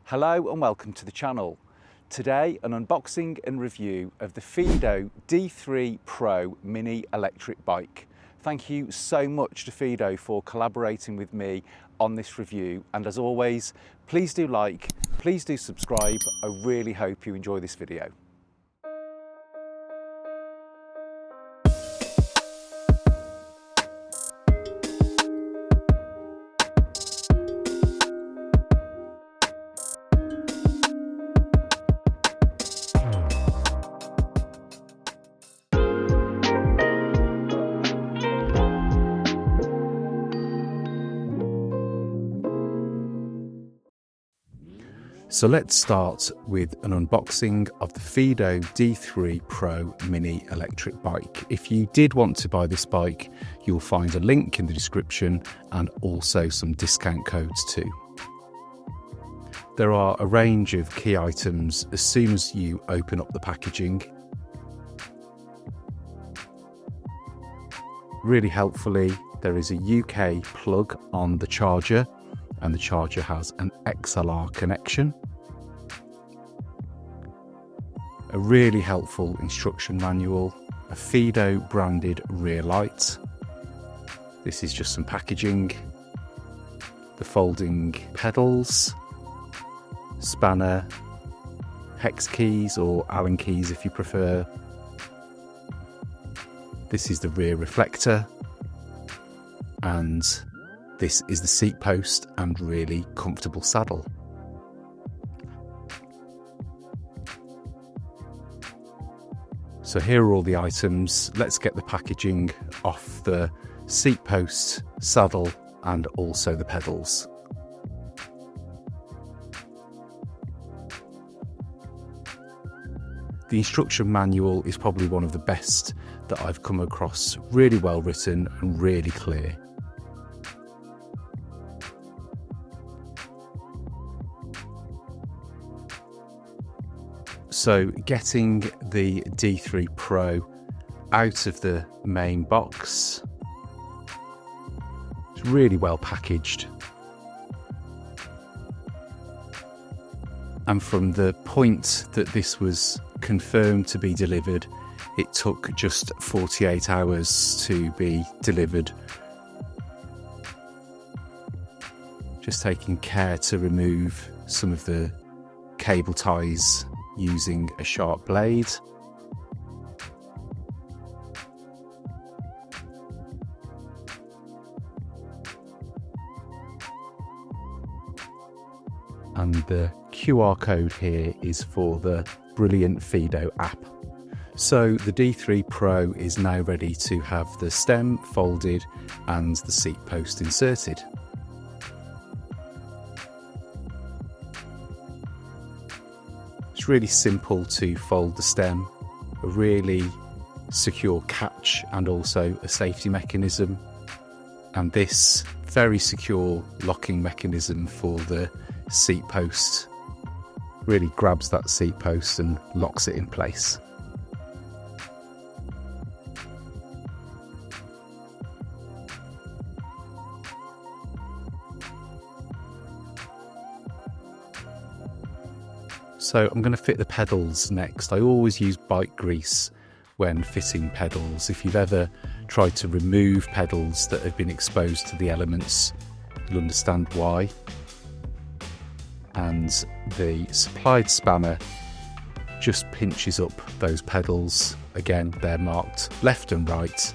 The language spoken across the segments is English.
Hello and welcome to the channel. Today an unboxing and review of the Fiido D3 Pro mini electric bike. Thank you so much to Fiido for collaborating with me on this review, and as always, please do like, please do subscribe. I really hope you enjoy this video. So let's start with an unboxing of the Fiido D3 Pro mini electric bike. If you did want to buy this bike, you'll find a link in the description and also some discount codes too. There are a range of key items as soon as you open up the packaging. Really helpfully, there is a UK plug on the charger, and the charger has an XLR connection. A really helpful instruction manual, a Fiido branded rear light. This is just some packaging, the folding pedals, spanner, hex keys or Allen keys if you prefer. This is the rear reflector, and this is the seat post and really comfortable saddle. So here are all the items. Let's get the packaging off the seat post, saddle, and also the pedals. The instruction manual is probably one of the best that I've come across. Really well written and really clear. So getting the D3 Pro out of the main box, it's really well packaged. And from the point that this was confirmed to be delivered, it took just 48 hours to be delivered. Just taking care to remove some of the cable ties using a sharp blade. And the QR code here is for the brilliant Fiido app. So the D3 Pro is now ready to have the stem folded and the seat post inserted. It's really simple to fold the stem, a really secure catch and also a safety mechanism, and this very secure locking mechanism for the seat post really grabs that seat post and locks it in place. So I'm going to fit the pedals next. I always use bike grease when fitting pedals. If you've ever tried to remove pedals that have been exposed to the elements, you'll understand why. And the supplied spanner just pinches up those pedals. Again, they're marked left and right,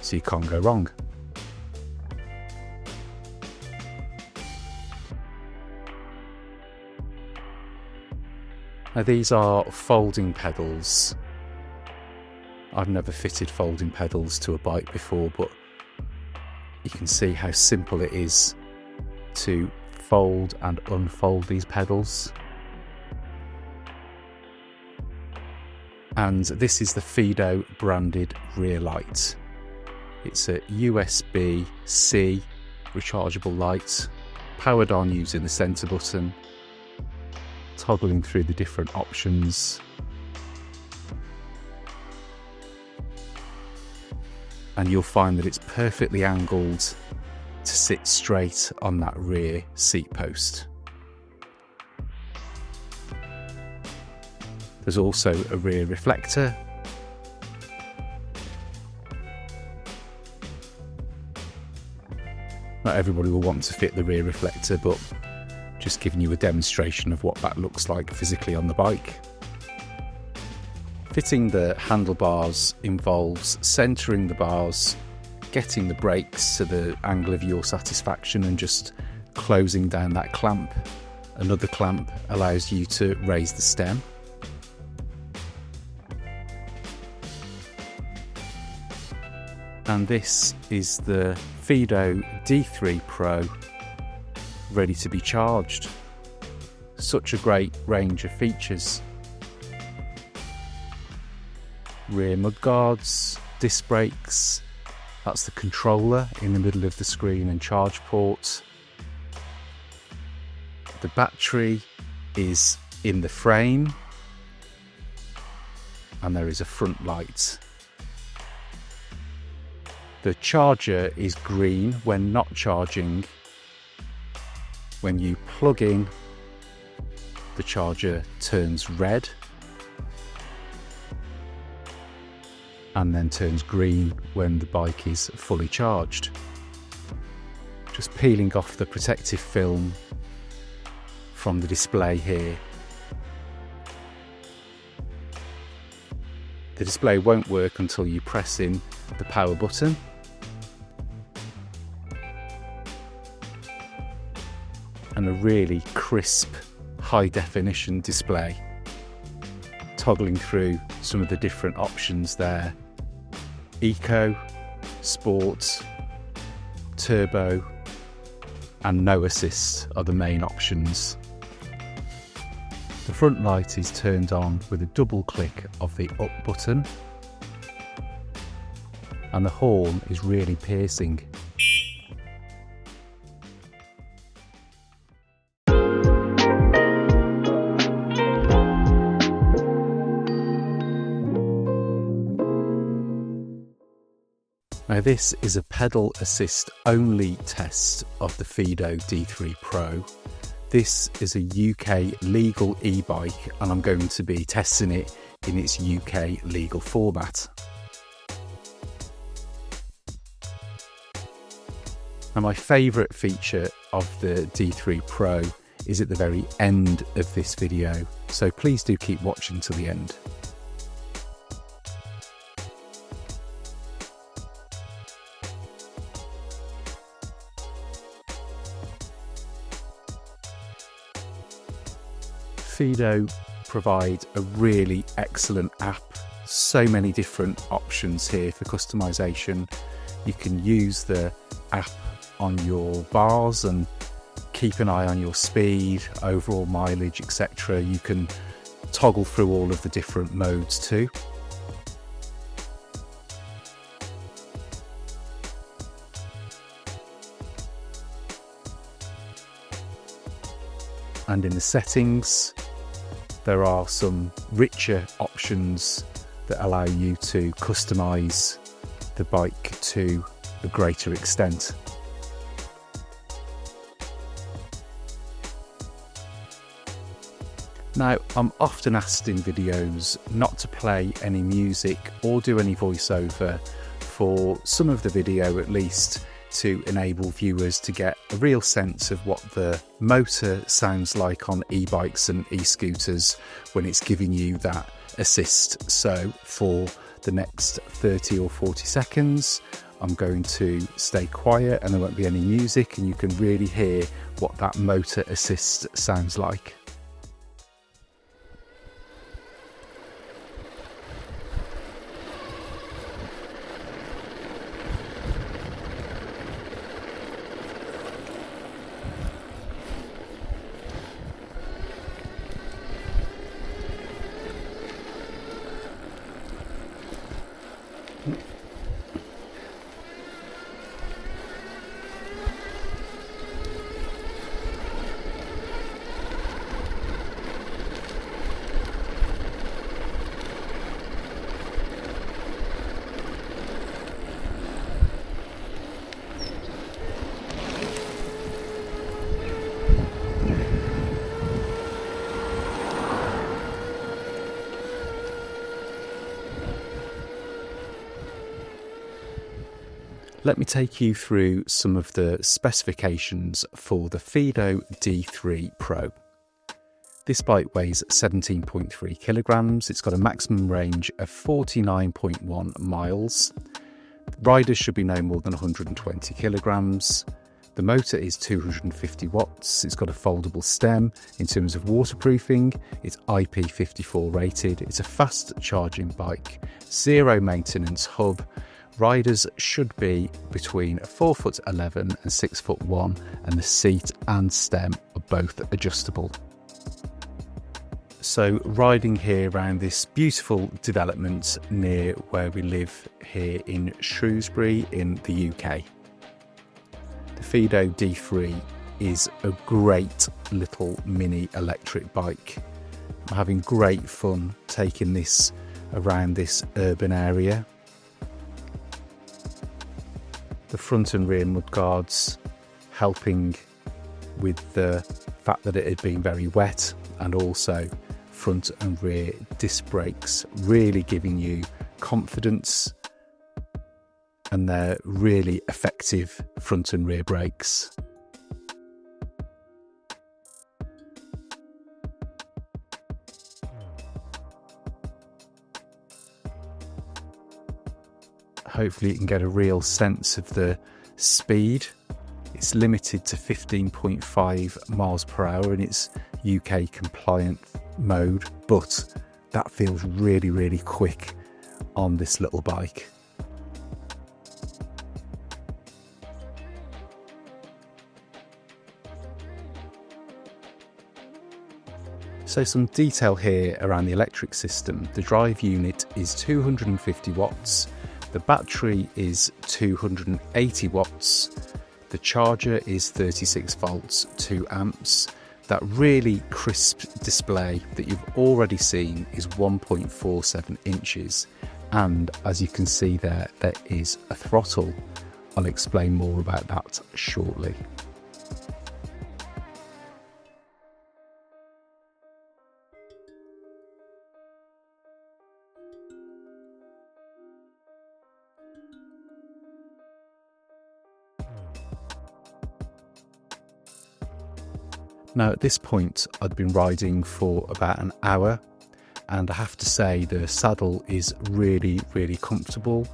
so you can't go wrong. Now these are folding pedals. I've never fitted folding pedals to a bike before, but you can see how simple it is to fold and unfold these pedals. And this is the Fiido branded rear light. It's a USB-C rechargeable light, powered on using the centre button, toggling through the different options. And you'll find that it's perfectly angled to sit straight on that rear seat post. There's also a rear reflector. Not everybody will want to fit the rear reflector, but just giving you a demonstration of what that looks like physically on the bike. Fitting the handlebars involves centering the bars, getting the brakes to the angle of your satisfaction and just closing down that clamp. Another clamp allows you to raise the stem. And this is the Fiido D3 Pro ready to be charged. Such a great range of features. Rear mudguards, disc brakes, that's the controller in the middle of the screen and charge port. The battery is in the frame and there is a front light. The charger is green when not charging. When you plug in, the charger turns red and then turns green when the bike is fully charged. Just peeling off the protective film from the display here. The display won't work until you press in the power button. And a really crisp, high definition display. Toggling through some of the different options there. Eco, Sport, Turbo, and No Assist are the main options. The front light is turned on with a double click of the up button. And the horn is really piercing. Now this is a pedal assist only test of the Fiido D3 Pro. This is a UK legal e-bike and I'm going to be testing it in its UK legal format. Now my favourite feature of the D3 Pro is at the very end of this video, so please do keep watching till the end. Fiido provide a really excellent app. So many different options here for customization. You can use the app on your bars and keep an eye on your speed, overall mileage, etc. You can toggle through all of the different modes too. And in the settings, there are some richer options that allow you to customize the bike to a greater extent. Now, I'm often asked in videos not to play any music or do any voiceover for some of the video at least, to enable viewers to get a real sense of what the motor sounds like on e-bikes and e-scooters when it's giving you that assist. So for the next 30 or 40 seconds, I'm going to stay quiet and there won't be any music, and you can really hear what that motor assist sounds like. Let me take you through some of the specifications for the Fiido D3 Pro. This bike weighs 17.3 kilograms. It's got a maximum range of 49.1 miles. Riders should be no more than 120 kilograms. The motor is 250 watts. It's got a foldable stem. In terms of waterproofing, it's IP54 rated. It's a fast charging bike, zero maintenance hub. Riders should be between 4'11" and 6'1", and the seat and stem are both adjustable. So riding here around this beautiful development near where we live here in Shrewsbury in the UK. The Fiido D3 is a great little mini electric bike. I'm having great fun taking this around this urban area. The front and rear mudguards helping with the fact that it had been very wet, and also front and rear disc brakes really giving you confidence, and they're really effective front and rear brakes. Hopefully you can get a real sense of the speed. It's limited to 15.5 miles per hour in its UK compliant mode, but that feels really, really quick on this little bike. So some detail here around the electric system. The drive unit is 250 watts. The battery is 280 watts. The charger is 36 volts, 2 amps. That really crisp display that you've already seen is 1.47 inches. And as you can see there is a throttle. I'll explain more about that shortly. Now at this point I'd been riding for about an hour, and I have to say the saddle is really, really comfortable.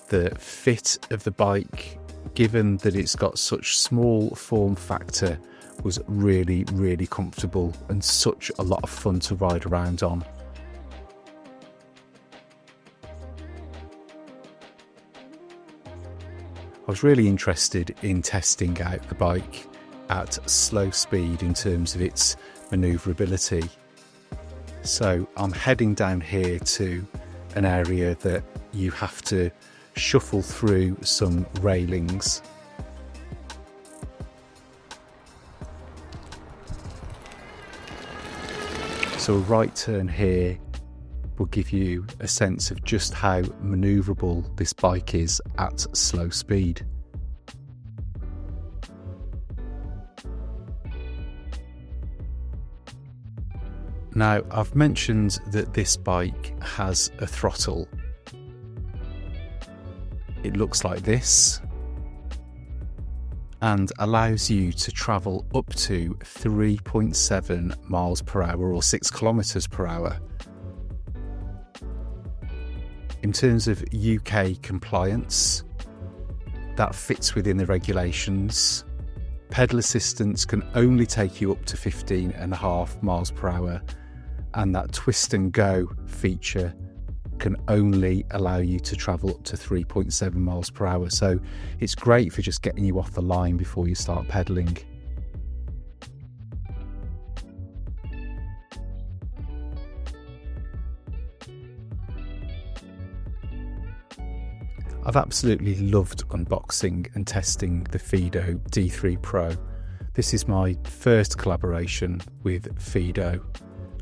The fit of the bike, given that it's got such small form factor, was really, really comfortable and such a lot of fun to ride around on. I was really interested in testing out the bike at slow speed in terms of its manoeuvrability. So I'm heading down here to an area that you have to shuffle through some railings. So a right turn here will give you a sense of just how manoeuvrable this bike is at slow speed. Now, I've mentioned that this bike has a throttle. It looks like this and allows you to travel up to 3.7 miles per hour or 6 kilometers per hour. In terms of UK compliance, that fits within the regulations. Pedal assistance can only take you up to 15.5 miles per hour. And that twist and go feature can only allow you to travel up to 3.7 miles per hour. So it's great for just getting you off the line before you start pedaling. I've absolutely loved unboxing and testing the Fiido D3 Pro. This is my first collaboration with Fiido,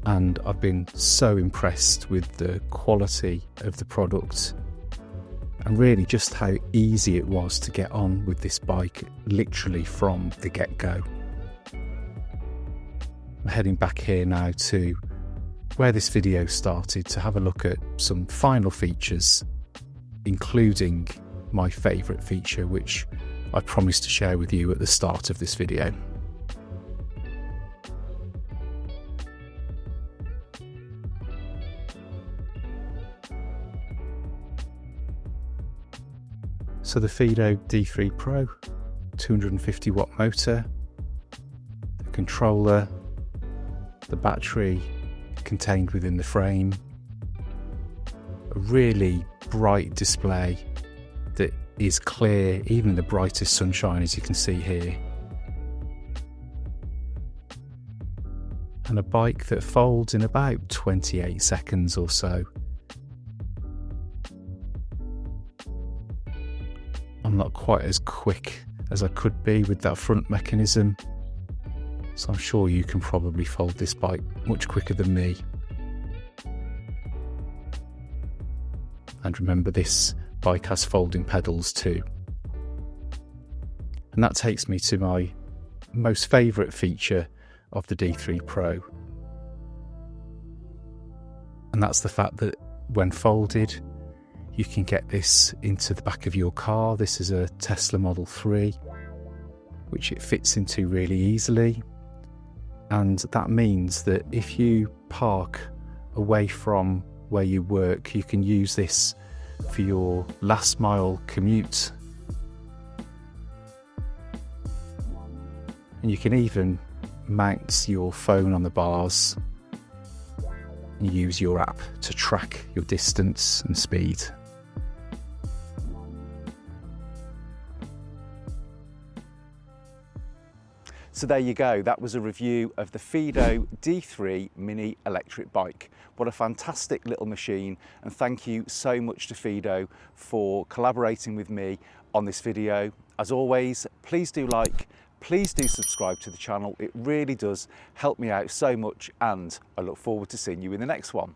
and I've been so impressed with the quality of the product and really just how easy it was to get on with this bike literally from the get-go. I'm heading back here now to where this video started to have a look at some final features, including my favourite feature, which I promised to share with you at the start of this video. So the Fiido D3 Pro, 250 watt motor, the controller, the battery contained within the frame, a really bright display that is clear even in the brightest sunshine, as you can see here, and a bike that folds in about 28 seconds or so. I'm not quite as quick as I could be with that front mechanism, so I'm sure you can probably fold this bike much quicker than me. And remember, this bike has folding pedals too. And that takes me to my most favourite feature of the D3 Pro. And that's the fact that when folded, you can get this into the back of your car. This is a Tesla Model 3, which it fits into really easily. And that means that if you park away from where you work, you can use this for your last mile commute. And you can even mount your phone on the bars and use your app to track your distance and speed. So there you go, that was a review of the Fiido D3 mini electric bike. What a fantastic little machine, and thank you so much to Fiido for collaborating with me on this video. As always, please do like, please do subscribe to the channel. It really does help me out so much, and I look forward to seeing you in the next one.